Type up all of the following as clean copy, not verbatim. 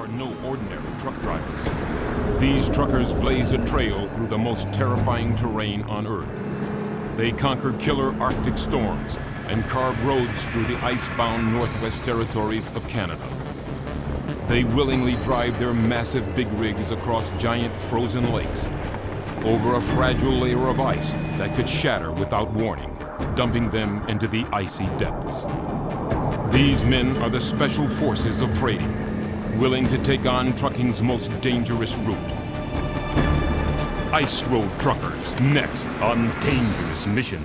are no ordinary truck drivers. These truckers blaze a trail through the most terrifying terrain on Earth. They conquer killer Arctic storms and carve roads through the ice-bound Northwest Territories of Canada. They willingly drive their massive big rigs across giant frozen lakes, over a fragile layer of ice that could shatter without warning, dumping them into the icy depths. These men are the special forces of freighting, willing to take on trucking's most dangerous route. Ice Road Truckers, next on Dangerous Mission.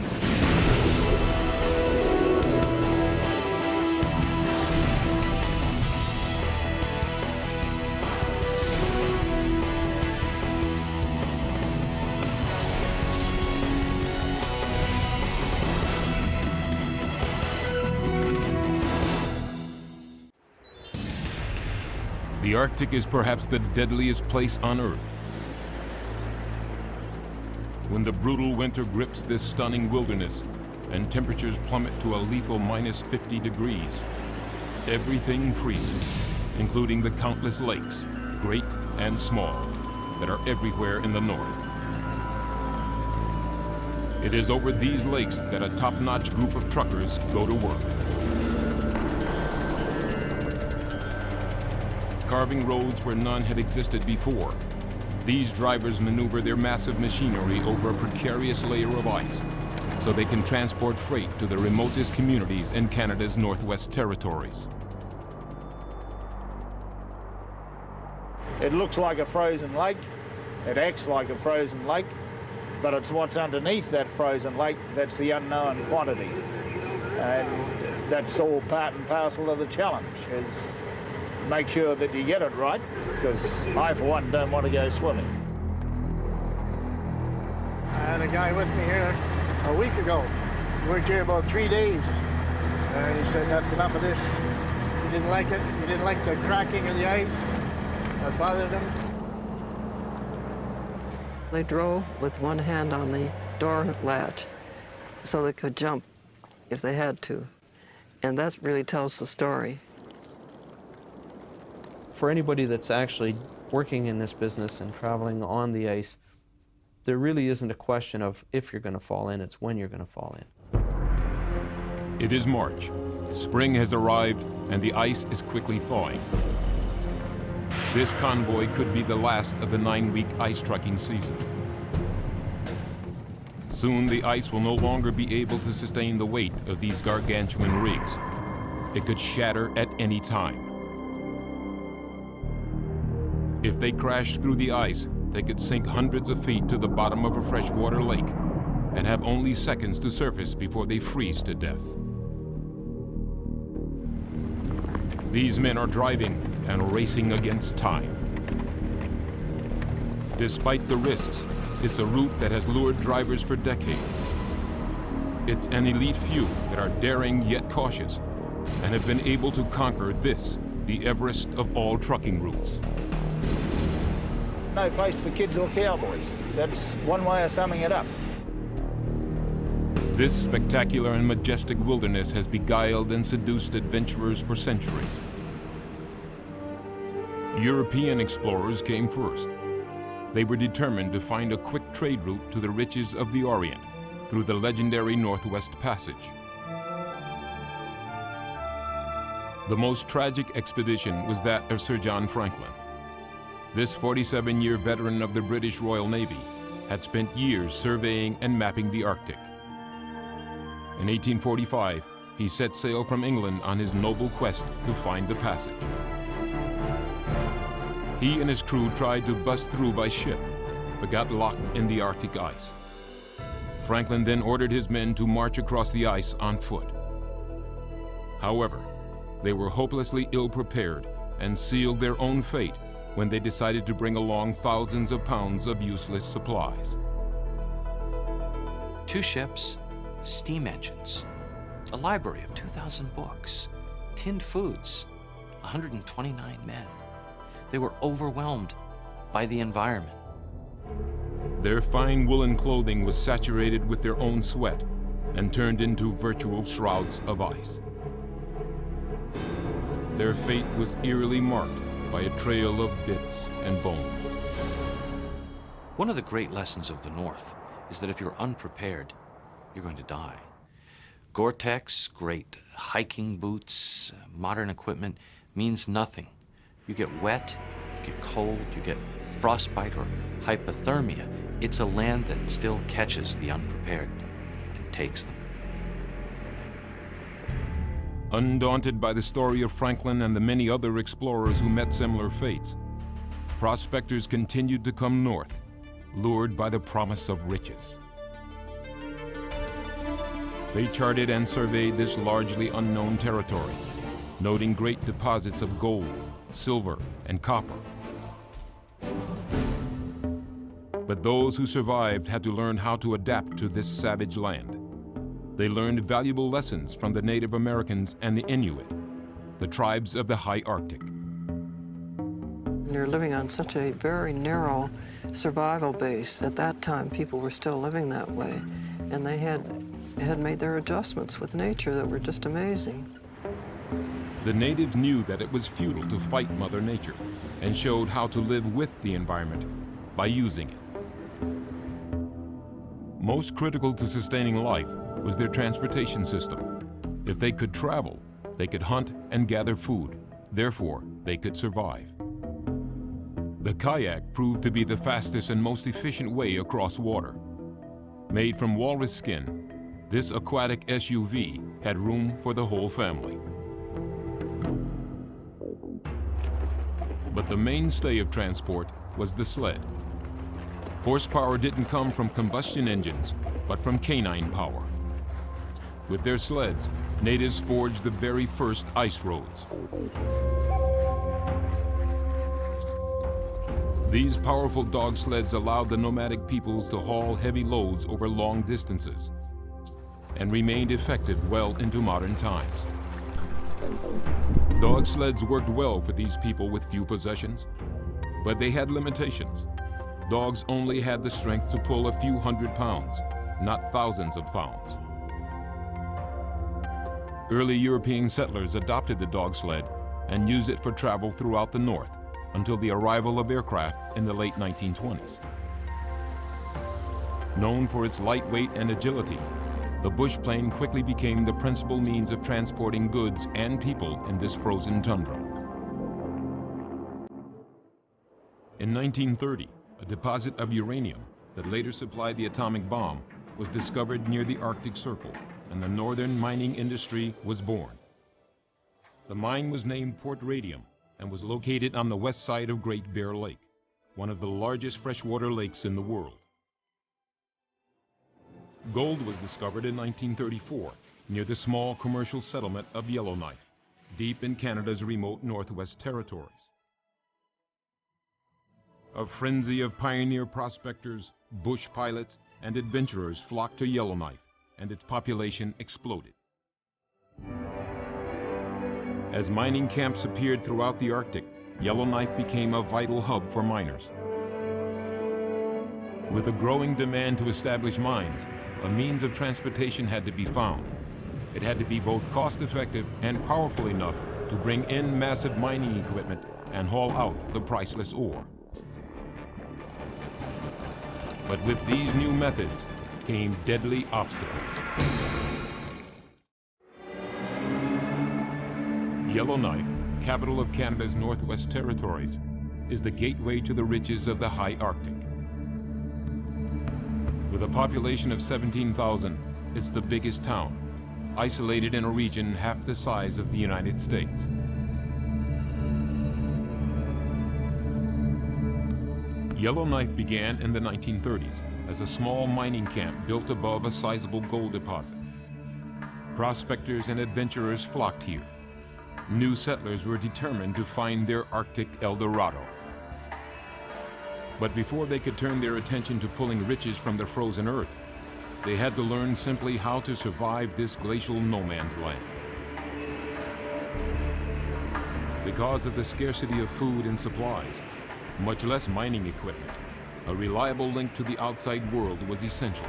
The Arctic is perhaps the deadliest place on Earth. When the brutal winter grips this stunning wilderness and temperatures plummet to a lethal -50 degrees, everything freezes, including the countless lakes, great and small, that are everywhere in the north. It is over these lakes that a top-notch group of truckers go to work. Carving roads where none had existed before, these drivers maneuver their massive machinery over a precarious layer of ice so they can transport freight to the remotest communities in Canada's Northwest Territories. It looks like a frozen lake, it acts like a frozen lake, but it's what's underneath that frozen lake that's the unknown quantity. And that's all part and parcel of the challenge, is make sure that you get it right, because I, for one, don't want to go swimming. I had a guy with me here a week ago. He worked here about 3 days. And he said, that's enough of this. He didn't like it. He didn't like the cracking of the ice. That bothered him. They drove with one hand on the door latch so they could jump if they had to. And that really tells the story. For anybody that's actually working in this business and traveling on the ice, there really isn't a question of if you're going to fall in, it's when you're going to fall in. It is March. Spring has arrived and the ice is quickly thawing. This convoy could be the last of the 9-week ice trucking season. Soon the ice will no longer be able to sustain the weight of these gargantuan rigs. It could shatter at any time. If they crashed through the ice, they could sink hundreds of feet to the bottom of a freshwater lake and have only seconds to surface before they freeze to death. These men are driving and racing against time. Despite the risks, it's a route that has lured drivers for decades. It's an elite few that are daring yet cautious and have been able to conquer this, the Everest of all trucking routes. No place for kids or cowboys. That's one way of summing it up. This spectacular and majestic wilderness has beguiled and seduced adventurers for centuries. European explorers came first. They were determined to find a quick trade route to the riches of the Orient through the legendary Northwest Passage. The most tragic expedition was that of Sir John Franklin. This 47-year veteran of the British Royal Navy had spent years surveying and mapping the Arctic. In 1845, he set sail from England on his noble quest to find the passage. He and his crew tried to bust through by ship, but got locked in the Arctic ice. Franklin then ordered his men to march across the ice on foot. However, they were hopelessly ill-prepared and sealed their own fate when they decided to bring along thousands of pounds of useless supplies. 2 ships, steam engines, a library of 2,000 books, tinned foods, 129 men. They were overwhelmed by the environment. Their fine woolen clothing was saturated with their own sweat and turned into virtual shrouds of ice. Their fate was eerily marked by a trail of bits and bones. One of the great lessons of the North is that if you're unprepared, you're going to die. Gore-Tex, great hiking boots, modern equipment means nothing. You get wet, you get cold, you get frostbite or hypothermia. It's a land that still catches the unprepared and takes them. Undaunted by the story of Franklin and the many other explorers who met similar fates, prospectors continued to come north, lured by the promise of riches. They charted and surveyed this largely unknown territory, noting great deposits of gold, silver, and copper. But those who survived had to learn how to adapt to this savage land. They learned valuable lessons from the Native Americans and the Inuit, the tribes of the high Arctic. You're living on such a very narrow survival base. At that time, people were still living that way, and they had made their adjustments with nature that were just amazing. The natives knew that it was futile to fight Mother Nature and showed how to live with the environment by using it. Most critical to sustaining life was their transportation system. If they could travel, they could hunt and gather food. Therefore, they could survive. The kayak proved to be the fastest and most efficient way across water. Made from walrus skin, this aquatic SUV had room for the whole family. But the mainstay of transport was the sled. Horsepower didn't come from combustion engines, but from canine power. With their sleds, natives forged the very first ice roads. These powerful dog sleds allowed the nomadic peoples to haul heavy loads over long distances and remained effective well into modern times. Dog sleds worked well for these people with few possessions, but they had limitations. Dogs only had the strength to pull a few hundred pounds, not thousands of pounds. Early European settlers adopted the dog sled and used it for travel throughout the North until the arrival of aircraft in the late 1920s. Known for its lightweight and agility, the bush plane quickly became the principal means of transporting goods and people in this frozen tundra. In 1930, a deposit of uranium that later supplied the atomic bomb was discovered near the Arctic Circle, and the northern mining industry was born. The mine was named Port Radium and was located on the west side of Great Bear Lake, one of the largest freshwater lakes in the world. Gold was discovered in 1934 near the small commercial settlement of Yellowknife, deep in Canada's remote Northwest Territories. A frenzy of pioneer prospectors, bush pilots, and adventurers flocked to Yellowknife, and its population exploded. As mining camps appeared throughout the Arctic, Yellowknife became a vital hub for miners. With a growing demand to establish mines, a means of transportation had to be found. It had to be both cost-effective and powerful enough to bring in massive mining equipment and haul out the priceless ore. But with these new methods came deadly obstacles. Yellowknife, capital of Canada's Northwest Territories, is the gateway to the riches of the high Arctic. With a population of 17,000, it's the biggest town, isolated in a region half the size of the United States. Yellowknife began in the 1930s as a small mining camp built above a sizable gold deposit. Prospectors and adventurers flocked here. New settlers were determined to find their Arctic El Dorado. But before they could turn their attention to pulling riches from the frozen earth, they had to learn simply how to survive this glacial no man's land. Because of the scarcity of food and supplies, much less mining equipment, a reliable link to the outside world was essential.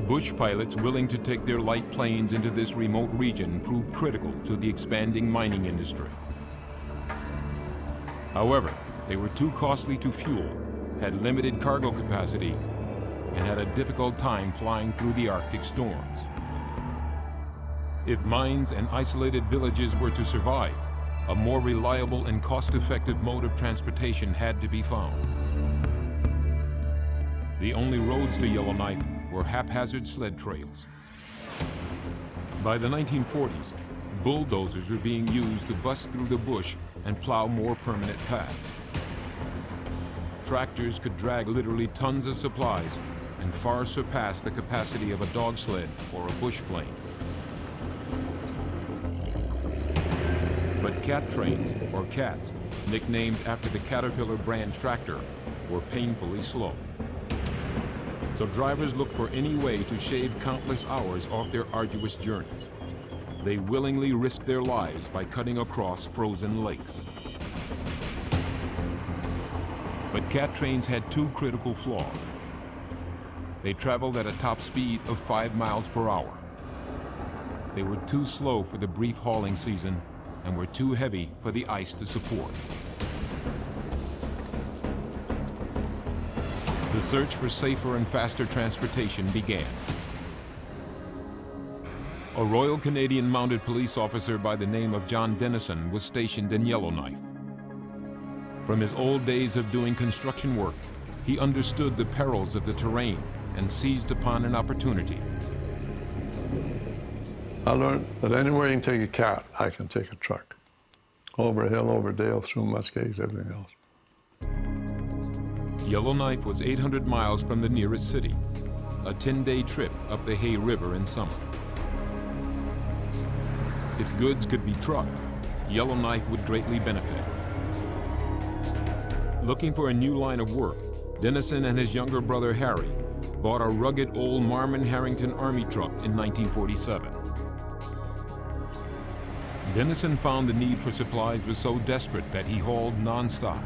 Bush pilots willing to take their light planes into this remote region proved critical to the expanding mining industry. However, they were too costly to fuel, had limited cargo capacity, and had a difficult time flying through the Arctic storms. If mines and isolated villages were to survive, a more reliable and cost-effective mode of transportation had to be found. The only roads to Yellowknife were haphazard sled trails. By the 1940s, bulldozers were being used to bust through the bush and plow more permanent paths. Tractors could drag literally tons of supplies and far surpass the capacity of a dog sled or a bush plane. But cat trains, or cats, nicknamed after the Caterpillar brand tractor, were painfully slow. So drivers looked for any way to shave countless hours off their arduous journeys. They willingly risked their lives by cutting across frozen lakes. But cat trains had two critical flaws. They traveled at a top speed of 5 miles per hour. They were too slow for the brief hauling season and were too heavy for the ice to support. The search for safer and faster transportation began. A Royal Canadian Mounted Police officer by the name of John Dennison was stationed in Yellowknife. From his old days of doing construction work, he understood the perils of the terrain and seized upon an opportunity. I learned that anywhere you can take a cat, I can take a truck. Over a hill, over a dale, through muskegs, everything else. Yellowknife was 800 miles from the nearest city, a 10-day trip up the Hay River in summer. If goods could be trucked, Yellowknife would greatly benefit. Looking for a new line of work, Dennison and his younger brother Harry bought a rugged old Marmon Harrington Army truck in 1947. Dennison found the need for supplies was so desperate that he hauled non-stop.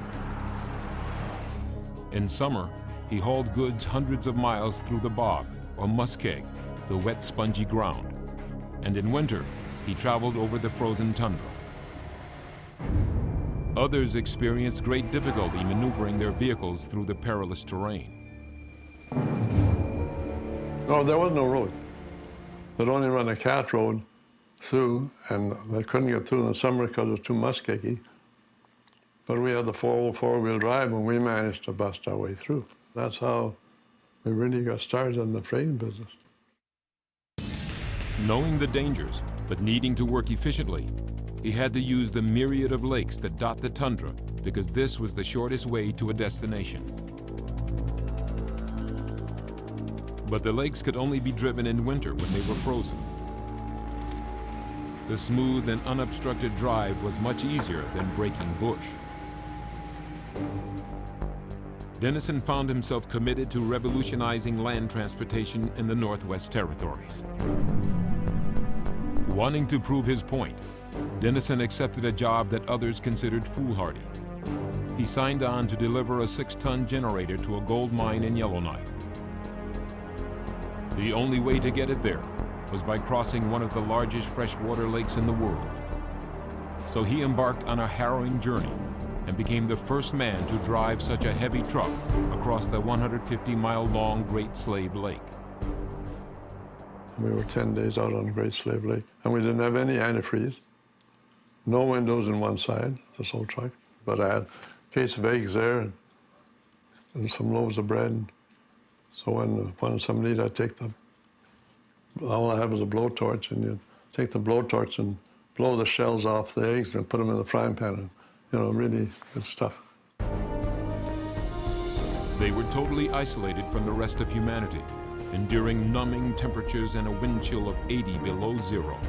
In summer, he hauled goods hundreds of miles through the bog, or muskeg, the wet, spongy ground. And in winter, he traveled over the frozen tundra. Others experienced great difficulty maneuvering their vehicles through the perilous terrain. No, there was no road. They'd only run a cat road through, and they couldn't get through in the summer because it was too muskeggy. But we had the four-wheel drive, and we managed to bust our way through. That's how we really got started in the freighting business. Knowing the dangers, but needing to work efficiently, he had to use the myriad of lakes that dot the tundra because this was the shortest way to a destination. But the lakes could only be driven in winter when they were frozen. The smooth and unobstructed drive was much easier than breaking bush. Dennison found himself committed to revolutionizing land transportation in the Northwest Territories. Wanting to prove his point, Dennison accepted a job that others considered foolhardy. He signed on to deliver a 6-ton generator to a gold mine in Yellowknife. The only way to get it there was by crossing one of the largest freshwater lakes in the world. So he embarked on a harrowing journey and became the first man to drive such a heavy truck across the 150-mile-long Great Slave Lake. We were 10 days out on Great Slave Lake, and we didn't have any antifreeze. No windows in one side, this whole truck. But I had a case of eggs there and some loaves of bread. And so when somebody needed, I'd take them. All I had was a blowtorch, and you'd take the blowtorch and blow the shells off the eggs and put them in the frying pan. And, you know, really good stuff. They were totally isolated from the rest of humanity, enduring numbing temperatures and a wind chill of 80 below zero.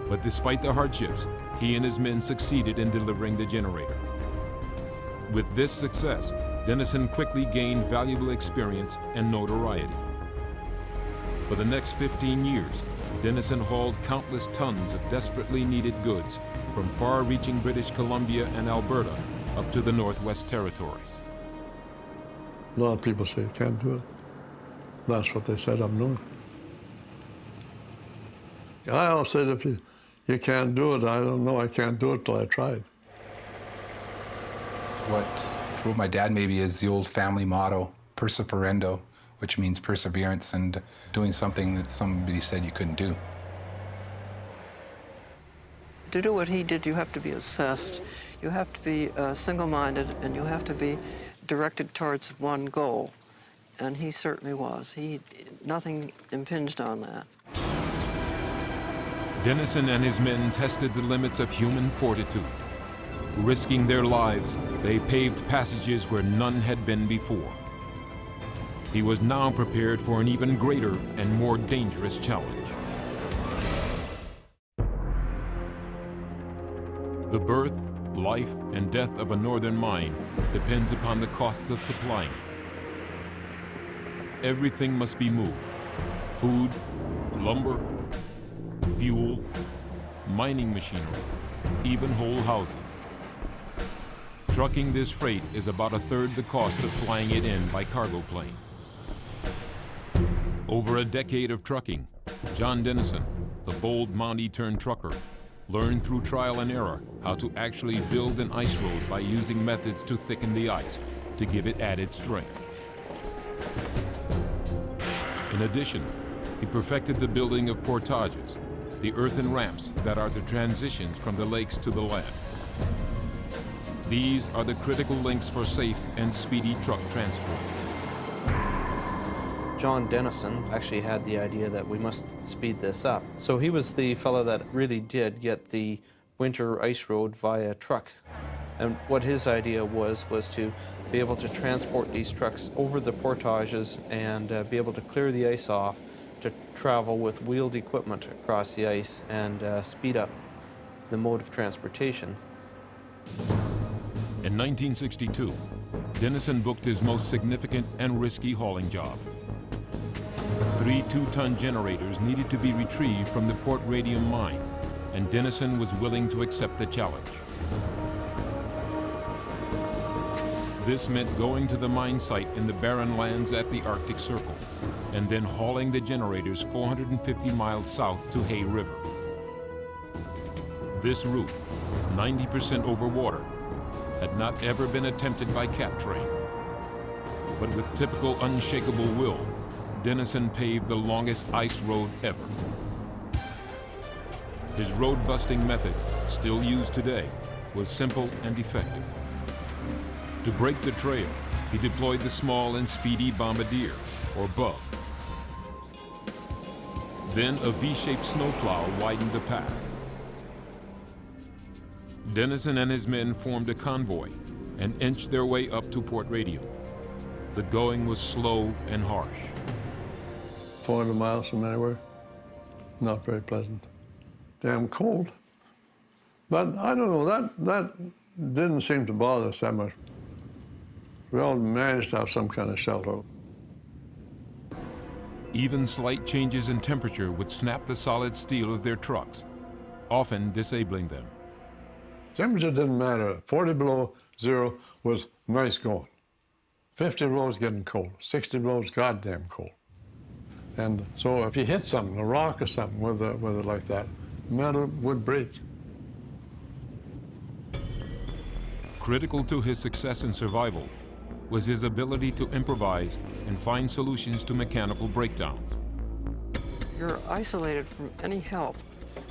But despite the hardships, he and his men succeeded in delivering the generator. With this success, Dennison quickly gained valuable experience and notoriety. For the next 15 years, Dennison hauled countless tons of desperately needed goods from far-reaching British Columbia and Alberta up to the Northwest Territories. A lot of people say you can't do it. That's what they said up north. I always said, if you can't do it, I don't know, I can't do it till I tried. What drove my dad maybe is the old family motto, perseverando, which means perseverance and doing something that somebody said you couldn't do. To do what he did, you have to be obsessed, you have to be single-minded, and you have to be directed towards one goal. And he certainly was. Nothing impinged on that. Dennison and his men tested the limits of human fortitude. Risking their lives, they paved passages where none had been before. He was now prepared for an even greater and more dangerous challenge. The birth, life, and death of a northern mine depends upon the costs of supplying it. Everything must be moved: food, lumber, fuel, mining machinery, even whole houses. Trucking this freight is about 1/3 the cost of flying it in by cargo plane. Over a decade of trucking, John Dennison, the bold Mountie-turned-trucker, learned through trial and error how to actually build an ice road by using methods to thicken the ice to give it added strength. In addition, he perfected the building of portages, the earthen ramps that are the transitions from the lakes to the land. These are the critical links for safe and speedy truck transport. John Dennison actually had the idea that we must speed this up. So he was the fellow that really did get the winter ice road via truck. And what his idea was to be able to transport these trucks over the portages and be able to clear the ice off to travel with wheeled equipment across the ice and speed up the mode of transportation. In 1962, Dennison booked his most significant and risky hauling job. 3 2-ton generators needed to be retrieved from the Port Radium mine, and Dennison was willing to accept the challenge. This meant going to the mine site in the barren lands at the Arctic Circle, and then hauling the generators 450 miles south to Hay River. This route, 90% over water, had not ever been attempted by cat train. But with typical unshakable will, Dennison paved the longest ice road ever. His road-busting method, still used today, was simple and effective. To break the trail, he deployed the small and speedy bombardier, or bug. Then a V-shaped snowplow widened the path. Dennison and his men formed a convoy and inched their way up to Port Radium. The going was slow and harsh. 400 miles from anywhere. Not very pleasant. Damn cold. But I don't know, that didn't seem to bother us that much. We all managed to have some kind of shelter. Even slight changes in temperature would snap the solid steel of their trucks, often disabling them. Temperature didn't matter. 40 below zero was nice going. 50 below was getting cold. 60 below was goddamn cold. And so if you hit something, a rock or something with it like that, metal would break. Critical to his success and survival was his ability to improvise and find solutions to mechanical breakdowns. You're isolated from any help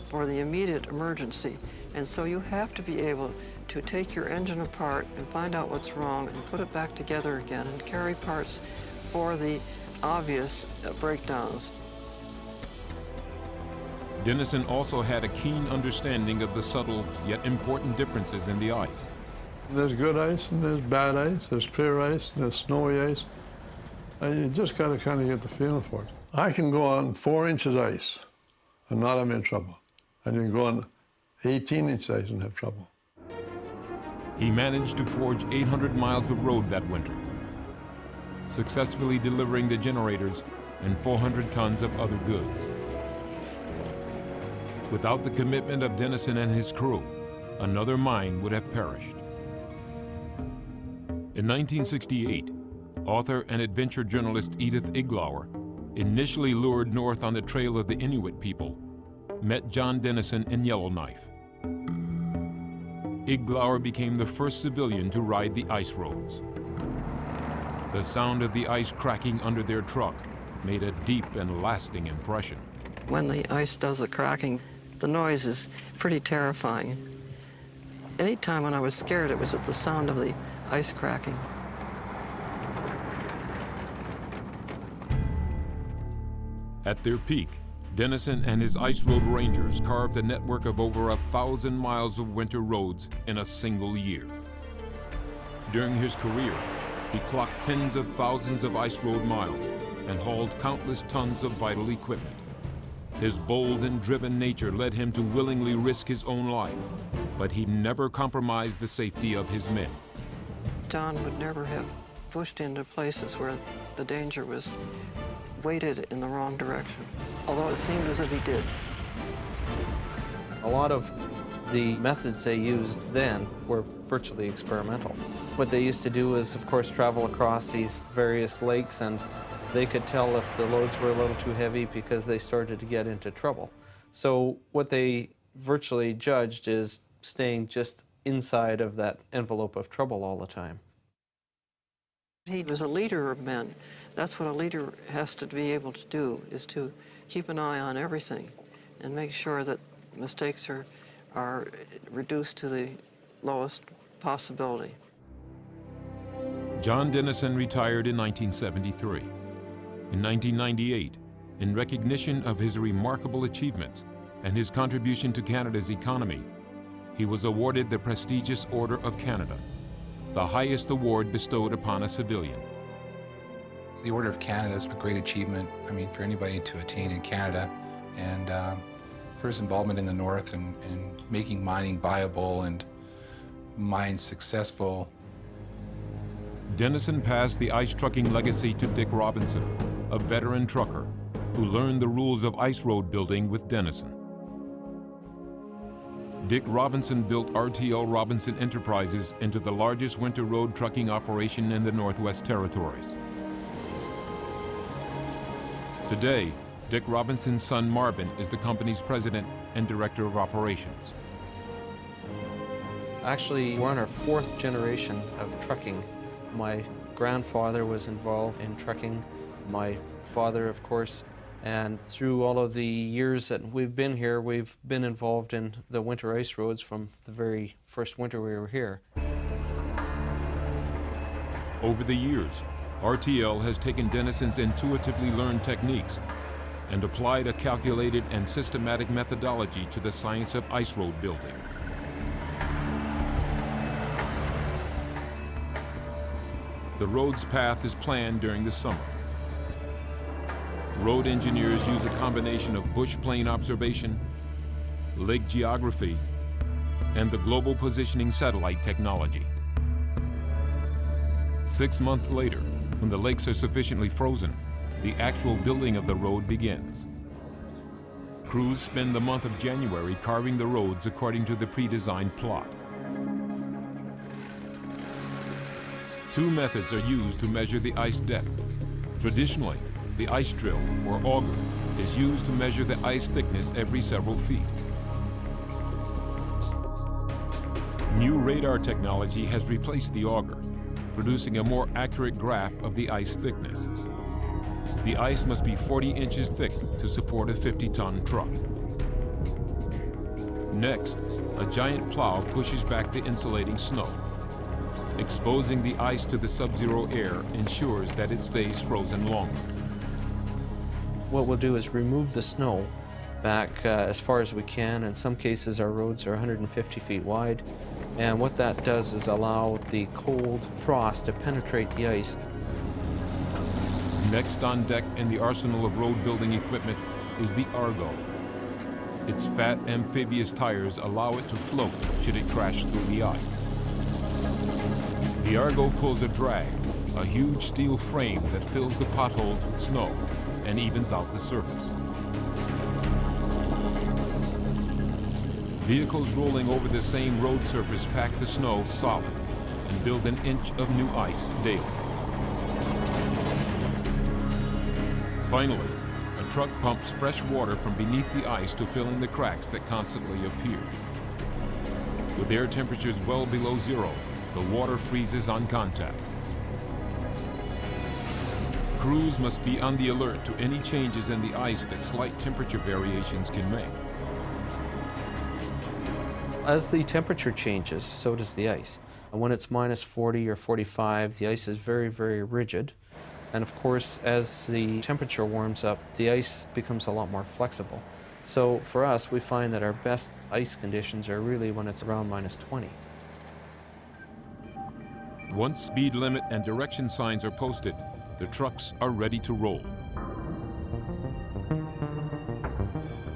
for the immediate emergency, and so you have to be able to take your engine apart and find out what's wrong and put it back together again and carry parts for the obvious breakdowns. Dennison also had a keen understanding of the subtle yet important differences in the ice. There's good ice and there's bad ice, there's clear ice, there's snowy ice. And you just gotta kind of get the feeling for it. I can go on 4 inches ice and not have any trouble. And you can go on 18-inch ice and have trouble. He managed to forge 800 miles of road that winter, successfully delivering the generators and 400 tons of other goods. Without the commitment of Dennison and his crew, another mine would have perished. In 1968, author and adventure journalist Edith Iglauer, initially lured north on the trail of the Inuit people, met John Dennison in Yellowknife. Iglauer became the first civilian to ride the ice roads. The sound of the ice cracking under their truck made a deep and lasting impression. When the ice does the cracking, the noise is pretty terrifying. Anytime when I was scared, it was at the sound of the ice cracking. At their peak, Dennison and his ice road rangers carved a network of over 1,000 miles of winter roads in a single year. During his career, he clocked tens of thousands of ice road miles and hauled countless tons of vital equipment. His bold and driven nature led him to willingly risk his own life, but he never compromised the safety of his men. John would never have pushed into places where the danger was weighted in the wrong direction, although it seemed as if he did. A lot of the methods they used then were virtually experimental. What they used to do is, of course, travel across these various lakes, and they could tell if the loads were a little too heavy because they started to get into trouble. So what they virtually judged is staying just inside of that envelope of trouble all the time. He was a leader of men. That's what a leader has to be able to do, is to keep an eye on everything and make sure that mistakes are reduced to the lowest possibility. John Dennison retired in 1973. In 1998, in recognition of his remarkable achievements and his contribution to Canada's economy, he was awarded the prestigious Order of Canada, the highest award bestowed upon a civilian. The Order of Canada is a great achievement, for anybody to attain in Canada, and for his involvement in the North and making mining viable and mines successful. Dennison passed the ice trucking legacy to Dick Robinson, a veteran trucker who learned the rules of ice road building with Dennison. Dick Robinson built RTL Robinson Enterprises into the largest winter road trucking operation in the Northwest Territories. Today, Dick Robinson's son Marvin is the company's president and director of operations. Actually, we're on our 4th generation of trucking. My grandfather was involved in trucking, my father, of course, and through all of the years that we've been here, we've been involved in the winter ice roads from the very first winter we were here. Over the years, RTL has taken Dennison's intuitively learned techniques and applied a calculated and systematic methodology to the science of ice road building. The road's path is planned during the summer. Road engineers use a combination of bush plane observation, lake geography, and the global positioning satellite technology. 6 months later, when the lakes are sufficiently frozen, the actual building of the road begins. Crews spend the month of January carving the roads according to the pre-designed plot. 2 methods are used to measure the ice depth. Traditionally, the ice drill, or auger, is used to measure the ice thickness every several feet. New radar technology has replaced the auger, producing a more accurate graph of the ice thickness. The ice must be 40 inches thick to support a 50-ton truck. Next, a giant plow pushes back the insulating snow. Exposing the ice to the sub-zero air ensures that it stays frozen longer. What we'll do is remove the snow back as far as we can. In some cases, our roads are 150 feet wide. And what that does is allow the cold frost to penetrate the ice. Next on deck in the arsenal of road building equipment is the Argo. Its fat amphibious tires allow it to float should it crash through the ice. The Argo pulls a drag, a huge steel frame that fills the potholes with snow and evens out the surface. Vehicles rolling over the same road surface pack the snow solid and build an inch of new ice daily. Finally, a truck pumps fresh water from beneath the ice to fill in the cracks that constantly appear. With air temperatures well below zero, the water freezes on contact. Crews must be on the alert to any changes in the ice that slight temperature variations can make. As the temperature changes, so does the ice. When it's minus 40 or 45, the ice is very, very rigid. And of course, as the temperature warms up, the ice becomes a lot more flexible. So for us, we find that our best ice conditions are really when it's around minus 20. Once speed limit and direction signs are posted, the trucks are ready to roll.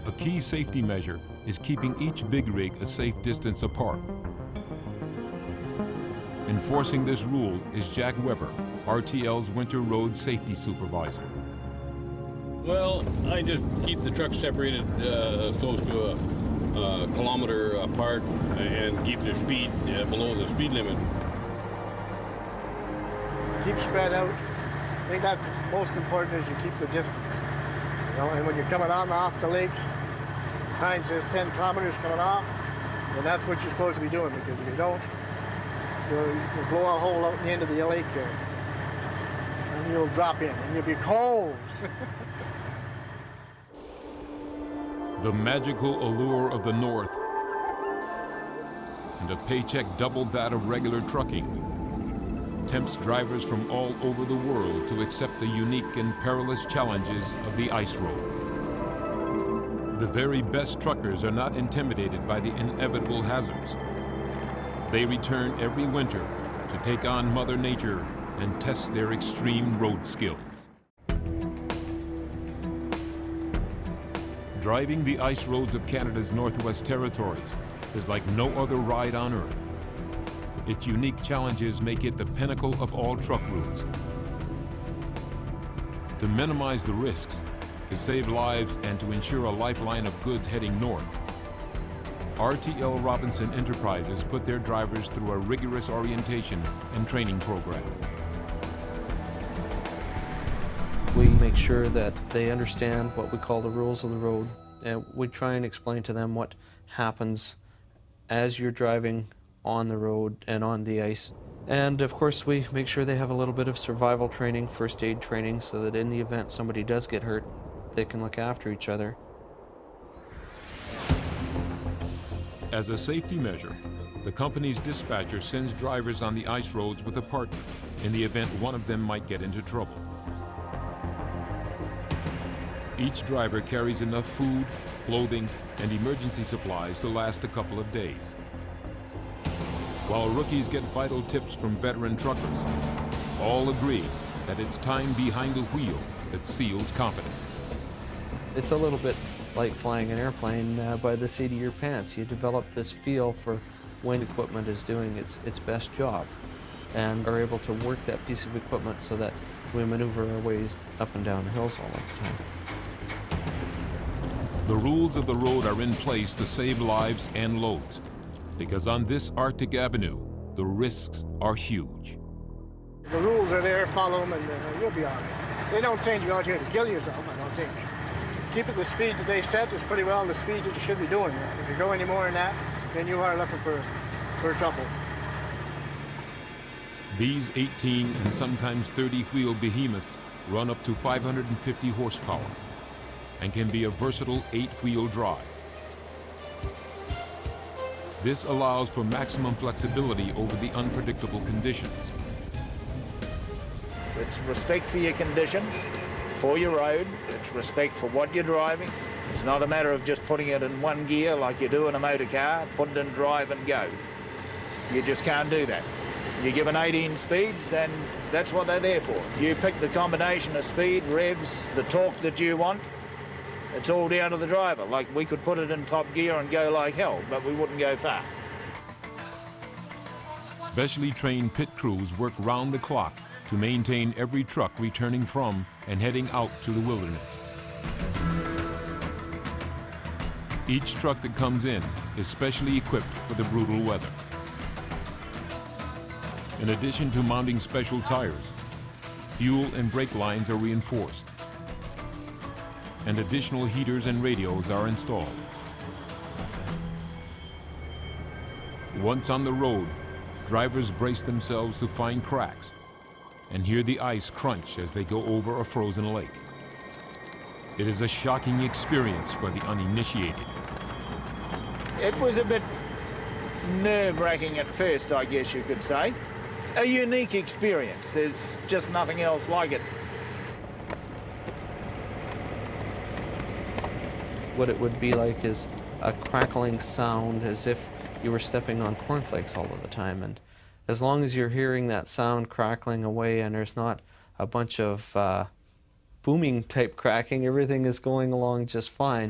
A key safety measure is keeping each big rig a safe distance apart. Enforcing this rule is Jack Weber, RTL's Winter Road Safety Supervisor. Well, I just keep the trucks separated close to a kilometer apart and keep their speed below the speed limit. Keep spread out. I think that's most important is you keep the distance. You know, and when you're coming on and off the lakes, the sign says 10 kilometers coming off, and that's what you're supposed to be doing, because if you don't, you'll blow a hole out in the end of the lake here. And you'll drop in, and you'll be cold. The magical allure of the North and a paycheck double that of regular trucking tempts drivers from all over the world to accept the unique and perilous challenges of the ice road. The very best truckers are not intimidated by the inevitable hazards. They return every winter to take on Mother Nature and test their extreme road skills. Driving the ice roads of Canada's Northwest Territories is like no other ride on Earth. Its unique challenges make it the pinnacle of all truck routes. To minimize the risks, to save lives, and to ensure a lifeline of goods heading north, RTL Robinson Enterprises put their drivers through a rigorous orientation and training program. We make sure that they understand what we call the rules of the road, and we try and explain to them what happens as you're driving on the road and on the ice. And of course, we make sure they have a little bit of survival training, first aid training, so that in the event somebody does get hurt, they can look after each other. As a safety measure, the company's dispatcher sends drivers on the ice roads with a partner in the event one of them might get into trouble. Each driver carries enough food, clothing, and emergency supplies to last a couple of days. While rookies get vital tips from veteran truckers, all agree that it's time behind the wheel that seals confidence. It's a little bit like flying an airplane by the seat of your pants. You develop this feel for when equipment is doing its best job and are able to work that piece of equipment so that we maneuver our ways up and down hills all the time. The rules of the road are in place to save lives and loads, because on this Arctic Avenue, the risks are huge. The rules are there, follow them, and you'll be all right. They don't send you out here to kill yourself, I don't think. Keeping the speed that they set is pretty well the speed that you should be doing. If you go any more than that, then you are looking for trouble. These 18 and sometimes 30-wheel behemoths run up to 550 horsepower and can be a versatile 8-wheel drive. This allows for maximum flexibility over the unpredictable conditions. It's respect for your conditions, for your road. It's respect for what you're driving. It's not a matter of just putting it in one gear like you do in a motor car, put it in drive and go. You just can't do that. You're given 18 speeds, and that's what they're there for. You pick the combination of speed, revs, the torque that you want. It's all down to the driver. Like, we could put it in top gear and go like hell, but we wouldn't go far. Specially trained pit crews work round the clock to maintain every truck returning from and heading out to the wilderness. Each truck that comes in is specially equipped for the brutal weather. In addition to mounting special tires, fuel and brake lines are reinforced, and additional heaters and radios are installed. Once on the road, drivers brace themselves to find cracks and hear the ice crunch as they go over a frozen lake. It is a shocking experience for the uninitiated. It was a bit nerve-wracking at first, I guess you could say. A unique experience. There's just nothing else like it. What it would be like is a crackling sound as if you were stepping on cornflakes all of the time. And as long as you're hearing that sound crackling away and there's not a bunch of booming type cracking, everything is going along just fine.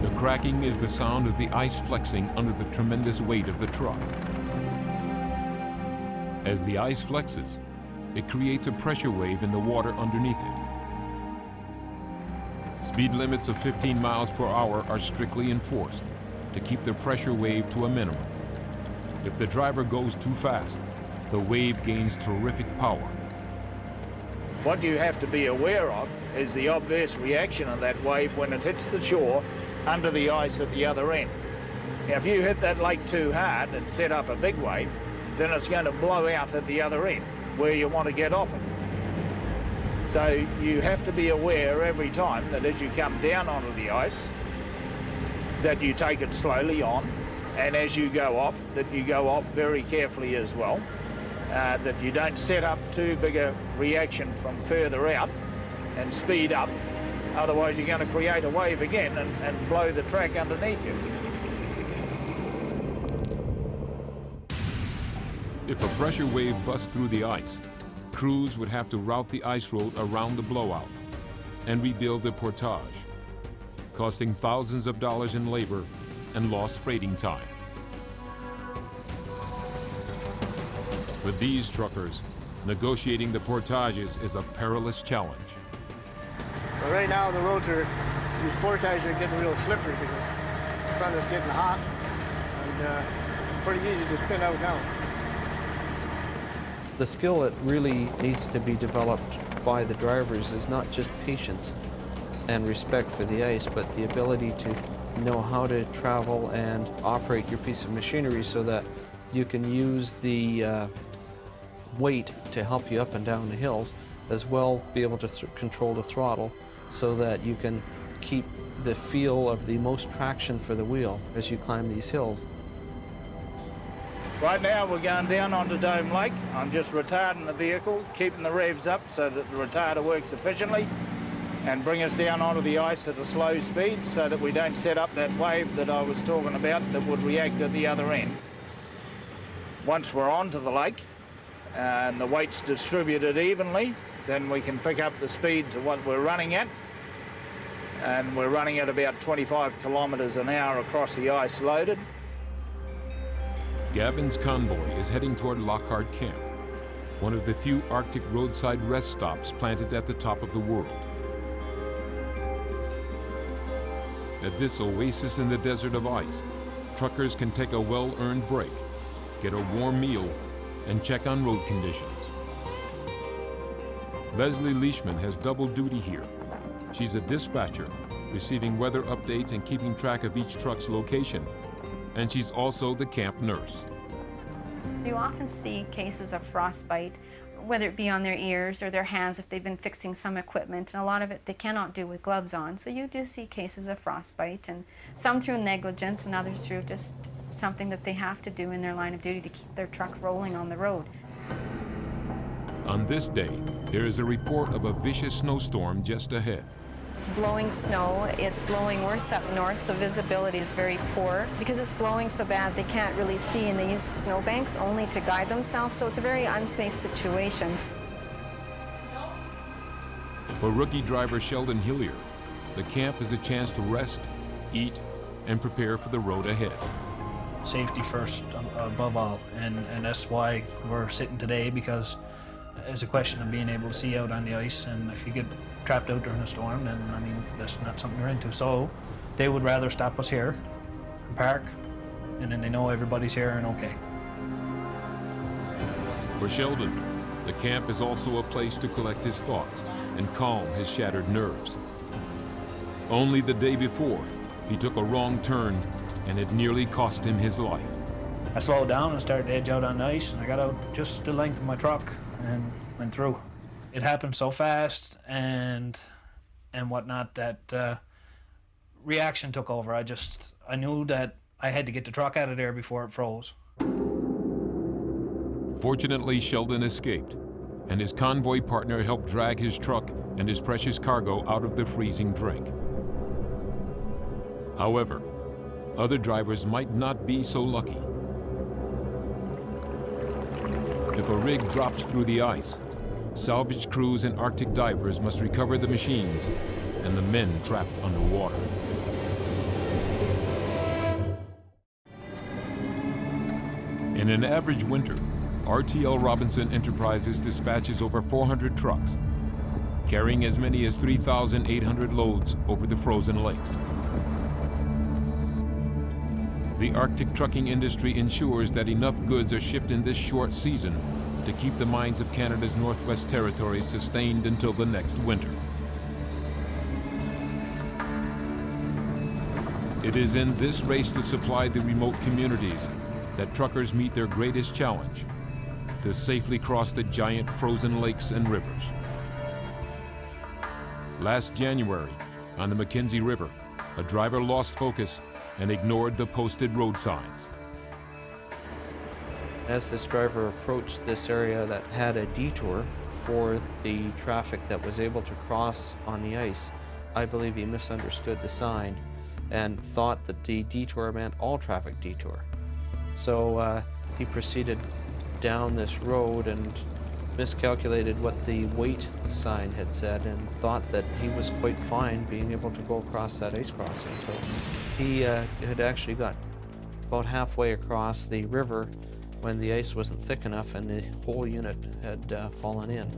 The cracking is the sound of the ice flexing under the tremendous weight of the truck. As the ice flexes, it creates a pressure wave in the water underneath it. Speed limits of 15 miles per hour are strictly enforced to keep the pressure wave to a minimum. If the driver goes too fast, the wave gains terrific power. What you have to be aware of is the obvious reaction of that wave when it hits the shore under the ice at the other end. Now, if you hit that lake too hard and set up a big wave, then it's going to blow out at the other end where you want to get off it. So you have to be aware every time that as you come down onto the ice, that you take it slowly on, and as you go off, that you go off very carefully as well, that you don't set up too big a reaction from further out and speed up, otherwise you're going to create a wave again and blow the track underneath you. If a pressure wave busts through the ice, crews would have to route the ice road around the blowout and rebuild the portage, costing thousands of dollars in labor and lost freighting time. For these truckers, negotiating the portages is a perilous challenge. But right now these portages are getting real slippery because the sun is getting hot, and it's pretty easy to spin out now. The skill that really needs to be developed by the drivers is not just patience and respect for the ice, but the ability to know how to travel and operate your piece of machinery so that you can use the weight to help you up and down the hills, as well be able to control the throttle so that you can keep the feel of the most traction for the wheel as you climb these hills. Right now we're going down onto Dome Lake. I'm just retarding the vehicle, keeping the revs up so that the retarder works efficiently and bring us down onto the ice at a slow speed so that we don't set up that wave that I was talking about that would react at the other end. Once we're onto the lake and the weight's distributed evenly, then we can pick up the speed to what we're running at. And we're running at about 25 kilometres an hour across the ice loaded. Gavin's convoy is heading toward Lockhart Camp, one of the few Arctic roadside rest stops planted at the top of the world. At this oasis in the desert of ice, truckers can take a well-earned break, get a warm meal, and check on road conditions. Leslie Leishman has double duty here. She's a dispatcher, receiving weather updates and keeping track of each truck's location. And she's also the camp nurse. You often see cases of frostbite, whether it be on their ears or their hands if they've been fixing some equipment, and a lot of it they cannot do with gloves on. So you do see cases of frostbite, and some through negligence and others through just something that they have to do in their line of duty to keep their truck rolling on the road. On this day, there is a report of a vicious snowstorm just ahead. It's blowing snow, it's blowing worse up north, so visibility is very poor. Because it's blowing so bad, they can't really see, and they use snowbanks only to guide themselves, so it's a very unsafe situation. For rookie driver Sheldon Hillier, the camp is a chance to rest, eat, and prepare for the road ahead. Safety first, above all, and that's why we're sitting today, because it's a question of being able to see out on the ice, and if you get trapped out during a storm, then I mean that's not something you're into. So they would rather stop us here and park, and then they know everybody's here and okay. For Sheldon, the camp is also a place to collect his thoughts and calm his shattered nerves. Only the day before, he took a wrong turn and it nearly cost him his life. I slowed down and started to edge out on the ice, and I got out just the length of my truck and went through. It happened so fast and whatnot that reaction took over. I knew that I had to get the truck out of there before it froze. Fortunately, Sheldon escaped, and his convoy partner helped drag his truck and his precious cargo out of the freezing drink. However, other drivers might not be so lucky. If a rig drops through the ice, salvage crews and Arctic divers must recover the machines and the men trapped underwater. In an average winter, RTL Robinson Enterprises dispatches over 400 trucks, carrying as many as 3,800 loads over the frozen lakes. The Arctic trucking industry ensures that enough goods are shipped in this short season to keep the mines of Canada's Northwest Territories sustained until the next winter. It is in this race to supply the remote communities that truckers meet their greatest challenge: to safely cross the giant frozen lakes and rivers. Last January, on the Mackenzie River, a driver lost focus and ignored the posted road signs. As this driver approached this area that had a detour for the traffic that was able to cross on the ice, I believe he misunderstood the sign and thought that the detour meant all traffic detour. So he proceeded down this road and miscalculated what the weight sign had said and thought that he was quite fine being able to go across that ice crossing. So he had actually got about halfway across the river when the ice wasn't thick enough and the whole unit had fallen in.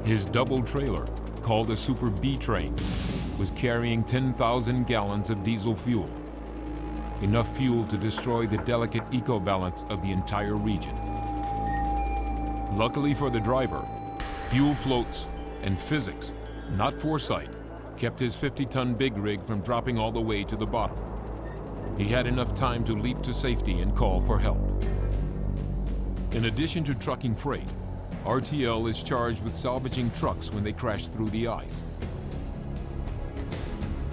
His double trailer, called a Super B train, was carrying 10,000 gallons of diesel fuel, enough fuel to destroy the delicate eco-balance of the entire region. Luckily for the driver, fuel floats and physics, not foresight, kept his 50-ton big rig from dropping all the way to the bottom. He had enough time to leap to safety and call for help. In addition to trucking freight, RTL is charged with salvaging trucks when they crash through the ice.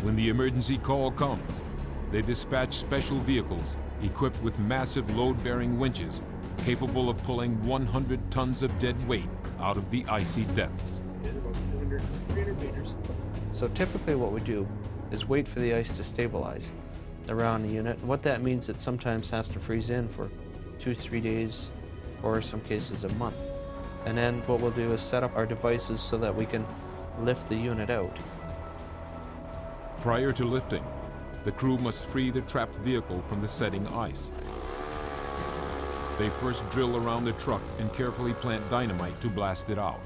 When the emergency call comes, they dispatch special vehicles equipped with massive load-bearing winches capable of pulling 100 tons of dead weight out of the icy depths. So typically what we do is wait for the ice to stabilize around the unit. What that means, it sometimes has to freeze in for 2-3 days, or in some cases a month. And then what we'll do is set up our devices so that we can lift the unit out. Prior to lifting, the crew must free the trapped vehicle from the setting ice. They first drill around the truck and carefully plant dynamite to blast it out.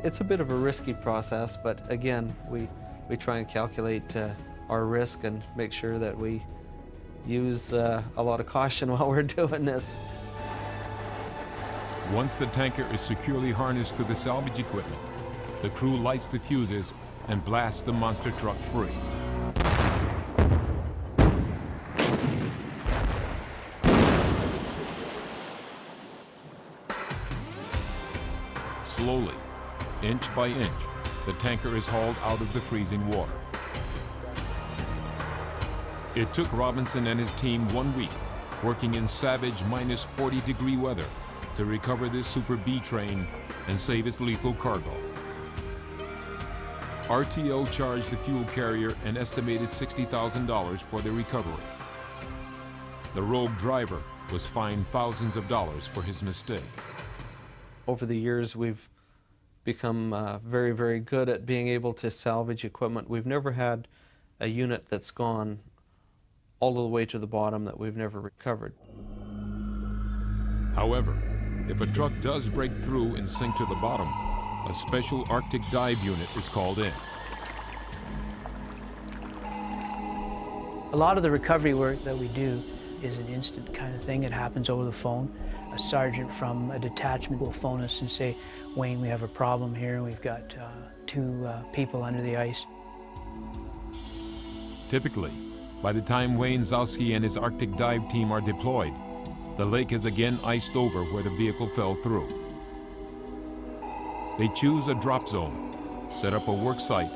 It's a bit of a risky process, but again, we try and calculate our risk and make sure that we use a lot of caution while we're doing this. Once the tanker is securely harnessed to the salvage equipment, the crew lights the fuses and blasts the monster truck free. Slowly, inch by inch, the tanker is hauled out of the freezing water. It took Robinson and his team 1 week, working in savage minus 40-degree weather, to recover this Super B train and save its lethal cargo. RTL charged the fuel carrier an estimated $60,000 for the recovery. The rogue driver was fined thousands of dollars for his mistake. Over the years, we've become very, very good at being able to salvage equipment. We've never had a unit that's gone all the way to the bottom that we've never recovered. However, if a truck does break through and sink to the bottom, a special Arctic dive unit is called in. A lot of the recovery work that we do is an instant kind of thing. It happens over the phone. A sergeant from a detachment will phone us and say, "Wayne, we have a problem here. We've got two people under the ice." Typically, by the time Wayne Zowski and his Arctic dive team are deployed, the lake is again iced over where the vehicle fell through. They choose a drop zone, set up a work site,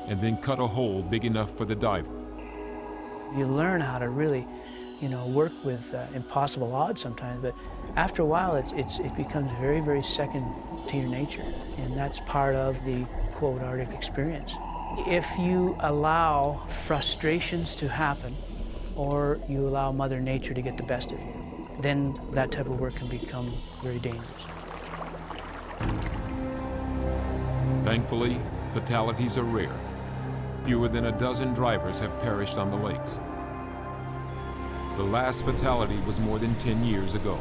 and then cut a hole big enough for the diver. You learn how to really, work with impossible odds sometimes, but after a while it becomes very, very second to your nature, and that's part of the, quote, Arctic experience. If you allow frustrations to happen, or you allow Mother Nature to get the best of you, then that type of work can become very dangerous. Thankfully, fatalities are rare. Fewer than a dozen drivers have perished on the lakes. The last fatality was more than 10 years ago.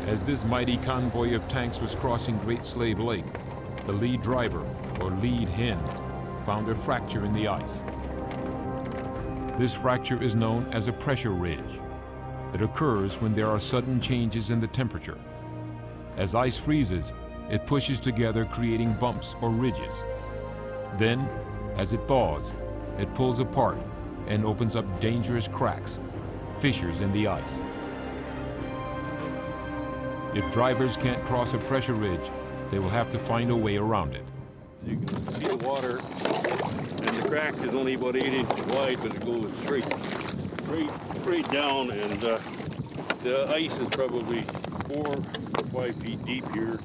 As this mighty convoy of tanks was crossing Great Slave Lake, the lead driver, or lead hen, found a fracture in the ice. This fracture is known as a pressure ridge. It occurs when there are sudden changes in the temperature. As ice freezes, it pushes together, creating bumps or ridges. Then, as it thaws, it pulls apart and opens up dangerous cracks, fissures in the ice. If drivers can't cross a pressure ridge, they will have to find a way around it. You can see the water, and the crack is only about 8 inches wide, but it goes straight down, and the ice is probably 4 or 5 feet deep here.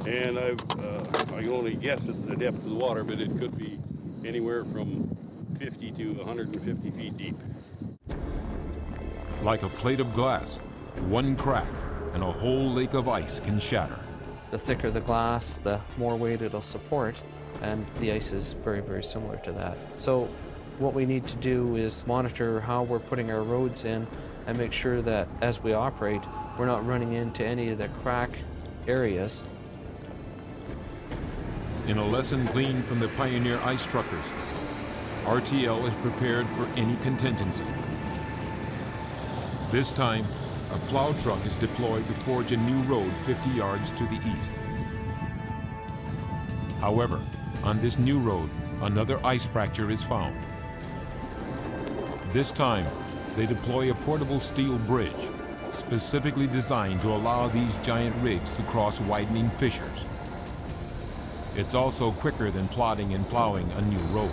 And I can only guess at the depth of the water, but it could be anywhere from 50 to 150 feet deep. Like a plate of glass, one crack and a whole lake of ice can shatter. The thicker the glass, the more weight it'll support, and the ice is very, very similar to that. So what we need to do is monitor how we're putting our roads in and make sure that as we operate, we're not running into any of the crack areas. In a lesson gleaned from the pioneer ice truckers, RTL is prepared for any contingency. This time, a plow truck is deployed to forge a new road 50 yards to the east. However, on this new road, another ice fracture is found. This time, they deploy a portable steel bridge, specifically designed to allow these giant rigs to cross widening fissures. It's also quicker than plodding and plowing a new road.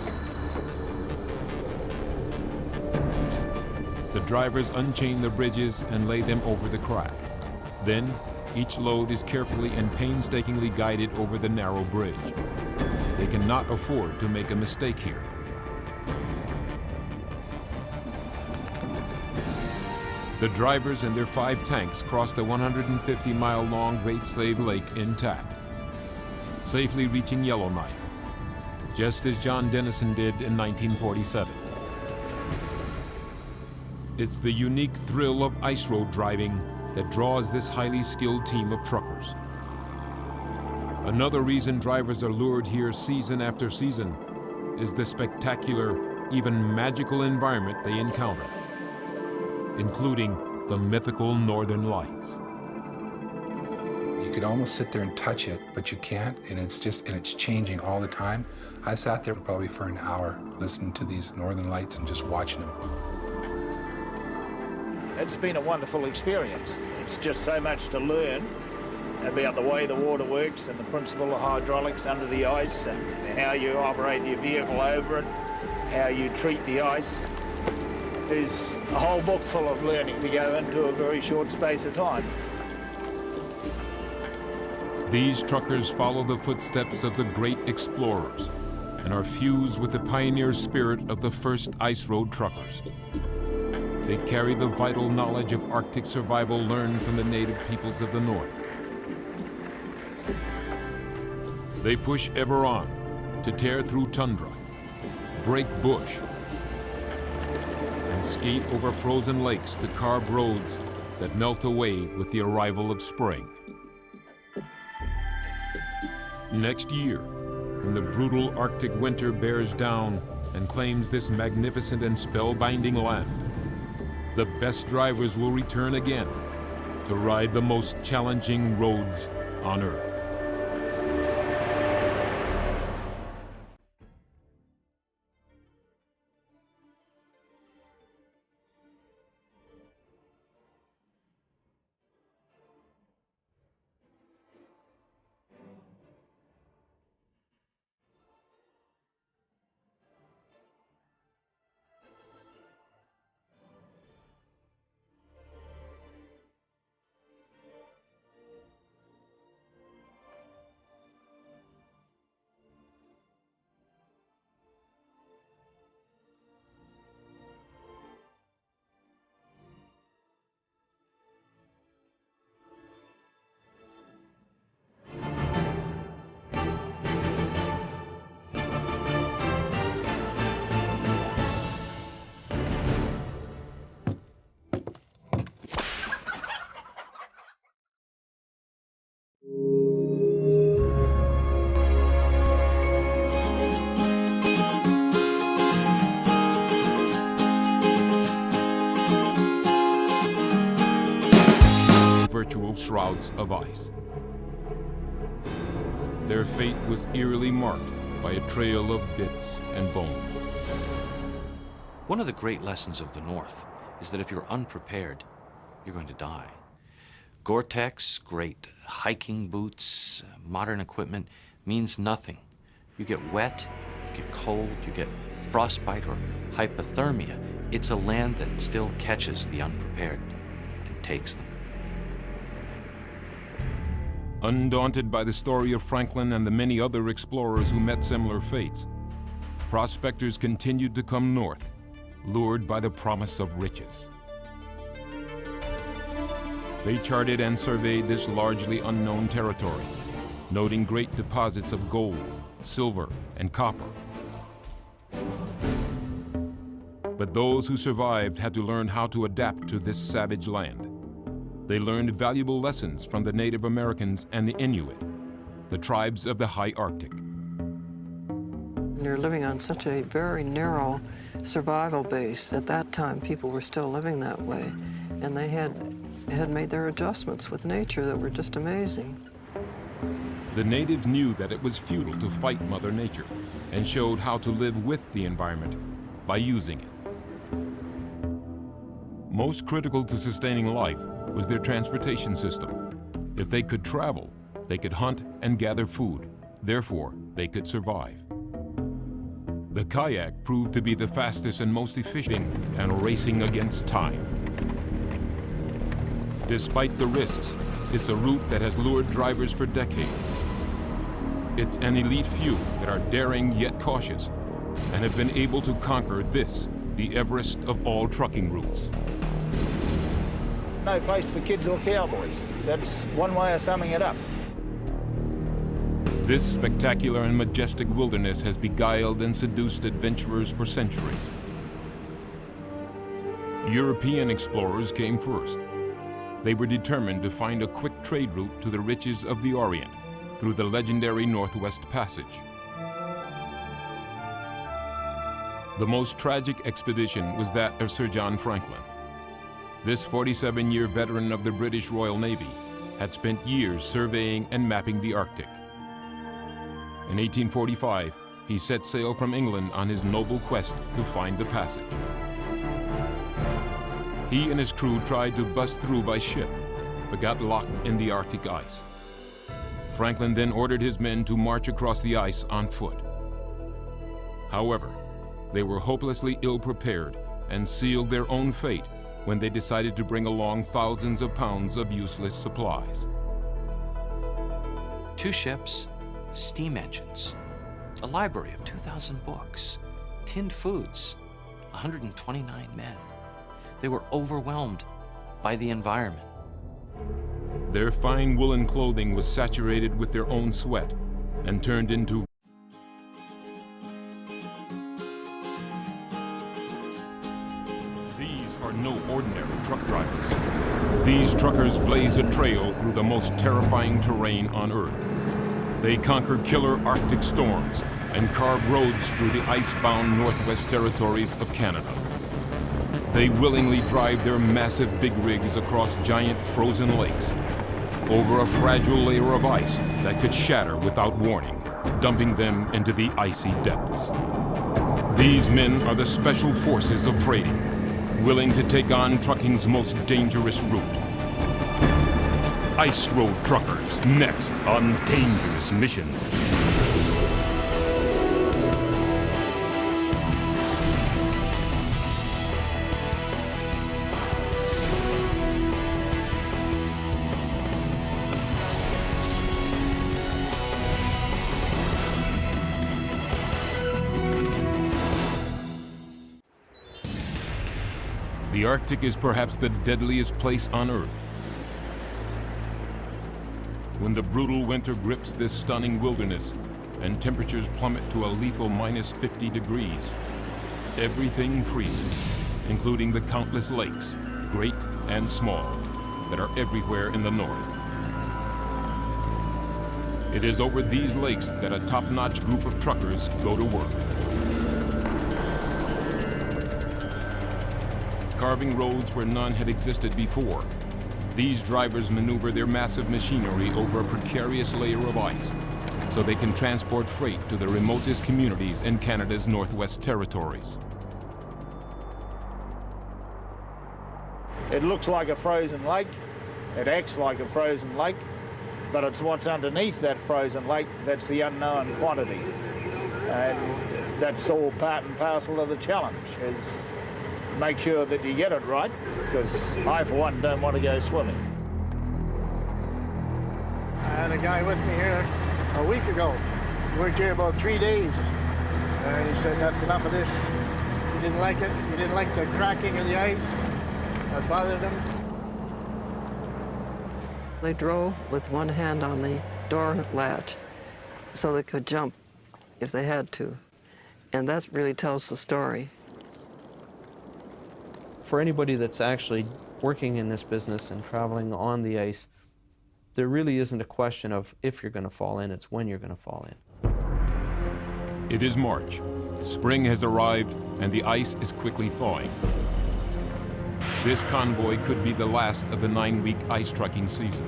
The drivers unchain the bridges and lay them over the crack. Then, each load is carefully and painstakingly guided over the narrow bridge. They cannot afford to make a mistake here. The drivers and their 5 tanks cross the 150-mile-long Great Slave Lake intact, safely reaching Yellowknife, just as John Dennison did in 1947. It's the unique thrill of ice road driving that draws this highly skilled team of truckers. Another reason drivers are lured here season after season is the spectacular, even magical environment they encounter, including the mythical Northern Lights. You could almost sit there and touch it, but you can't, and it's changing all the time. I sat there probably for an hour listening to these Northern Lights and just watching them. It's been a wonderful experience. It's just so much to learn about the way the water works and the principle of hydraulics under the ice and how you operate your vehicle over it, how you treat the ice. There's a whole book full of learning to go into a very short space of time. These truckers follow the footsteps of the great explorers and are fused with the pioneer spirit of the first ice road truckers. They carry the vital knowledge of Arctic survival learned from the native peoples of the North. They push ever on to tear through tundra, break bush, and skate over frozen lakes to carve roads that melt away with the arrival of spring. Next year, when the brutal Arctic winter bears down and claims this magnificent and spellbinding land, the best drivers will return again to ride the most challenging roads on Earth. of ice. Their fate was eerily marked by a trail of bits and bones. One of the great lessons of the North is that if you're unprepared, you're going to die. Gore-Tex, great hiking boots, modern equipment means nothing. You get wet, you get cold, you get frostbite or hypothermia. It's a land that still catches the unprepared and takes them. Undaunted by the story of Franklin and the many other explorers who met similar fates, prospectors continued to come north, lured by the promise of riches. They charted and surveyed this largely unknown territory, noting great deposits of gold, silver, and copper. But those who survived had to learn how to adapt to this savage land. They learned valuable lessons from the Native Americans and the Inuit, the tribes of the high Arctic. You're living on such a very narrow survival base. At that time, people were still living that way, and they had made their adjustments with nature that were just amazing. The natives knew that it was futile to fight Mother Nature and showed how to live with the environment by using it. Most critical to sustaining life was their transportation system. If they could travel, they could hunt and gather food. Therefore, they could survive. The kayak proved to be the fastest and most efficient and racing against time. Despite the risks, it's a route that has lured drivers for decades. It's an elite few that are daring yet cautious and have been able to conquer this, the Everest of all trucking routes. No place for kids or cowboys. That's one way of summing it up. This spectacular and majestic wilderness has beguiled and seduced adventurers for centuries. European explorers came first. They were determined to find a quick trade route to the riches of the Orient through the legendary Northwest Passage. The most tragic expedition was that of Sir John Franklin. This 47-year veteran of the British Royal Navy had spent years surveying and mapping the Arctic. In 1845, he set sail from England on his noble quest to find the passage. He and his crew tried to bust through by ship, but got locked in the Arctic ice. Franklin then ordered his men to march across the ice on foot. However, they were hopelessly ill-prepared and sealed their own fate when they decided to bring along thousands of pounds of useless supplies. 2 ships, steam engines, a library of 2,000 books, tinned foods, 129 men. They were overwhelmed by the environment. Their fine woolen clothing was saturated with their own sweat and turned into no ordinary truck drivers. These truckers blaze a trail through the most terrifying terrain on Earth. They conquer killer Arctic storms and carve roads through the ice-bound Northwest Territories of Canada. They willingly drive their massive big rigs across giant frozen lakes, over a fragile layer of ice that could shatter without warning, dumping them into the icy depths. These men are the special forces of freighting, willing to take on trucking's most dangerous route. Ice road truckers, next on Dangerous Mission. The Arctic is perhaps the deadliest place on Earth. When the brutal winter grips this stunning wilderness and temperatures plummet to a lethal -50 degrees, everything freezes, including the countless lakes, great and small, that are everywhere in the north. It is over these lakes that a top-notch group of truckers go to work. Carving roads where none had existed before, These drivers maneuver their massive machinery over a precarious layer of ice so they can transport freight to the remotest communities in Canada's Northwest Territories. It looks like a frozen lake, it acts like a frozen lake, but it's what's underneath that frozen lake that's the unknown quantity. And that's all part and parcel of the challenge, is make sure that you get it right, because I, for one, don't want to go swimming. I had a guy with me here a week ago. He worked here about 3 days, and he said that's enough of this. He didn't like it. He didn't like the cracking of the ice. That bothered him. They drove with one hand on the door latch so they could jump if they had to. And that really tells the story. For anybody that's actually working in this business and traveling on the ice, there really isn't a question of if you're going to fall in, it's when you're going to fall in. It is March. Spring has arrived and the ice is quickly thawing. This convoy could be the last of the 9-week ice trucking season.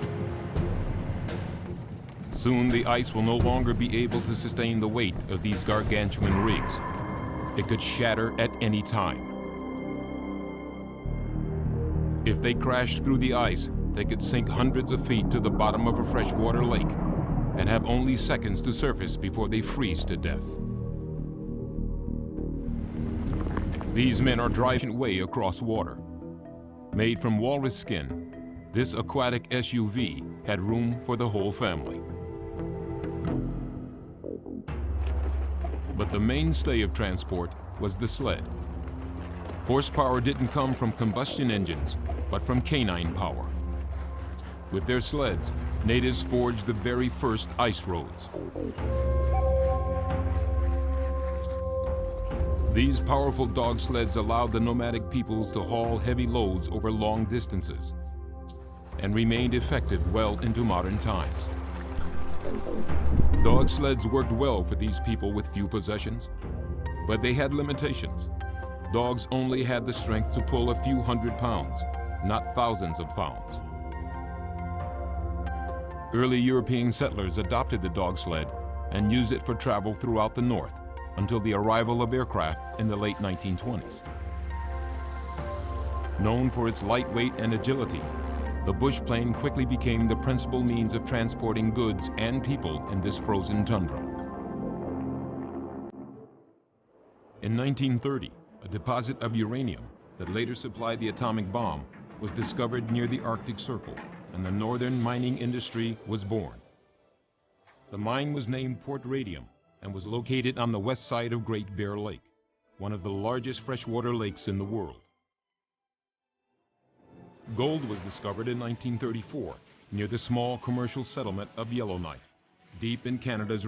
Soon the ice will no longer be able to sustain the weight of these gargantuan rigs. It could shatter at any time. If they crashed through the ice, they could sink hundreds of feet to the bottom of a freshwater lake and have only seconds to surface before they freeze to death. These men are driving way across water. Made from walrus skin, this aquatic SUV had room for the whole family. But the mainstay of transport was the sled. Horsepower didn't come from combustion engines, but from canine power. With their sleds, natives forged the very first ice roads. These powerful dog sleds allowed the nomadic peoples to haul heavy loads over long distances and remained effective well into modern times. Dog sleds worked well for these people with few possessions, but they had limitations. Dogs only had the strength to pull a few hundred pounds, not thousands of pounds. Early European settlers adopted the dog sled and used it for travel throughout the North until the arrival of aircraft in the late 1920s. Known for its lightweight and agility, the bush plane quickly became the principal means of transporting goods and people in this frozen tundra. In 1930, a deposit of uranium that later supplied the atomic bomb was discovered near the Arctic Circle, and the northern mining industry was born. The mine was named Port Radium and was located on the west side of Great Bear Lake, one of the largest freshwater lakes in the world. Gold was discovered in 1934 near the small commercial settlement of Yellowknife, deep in Canada's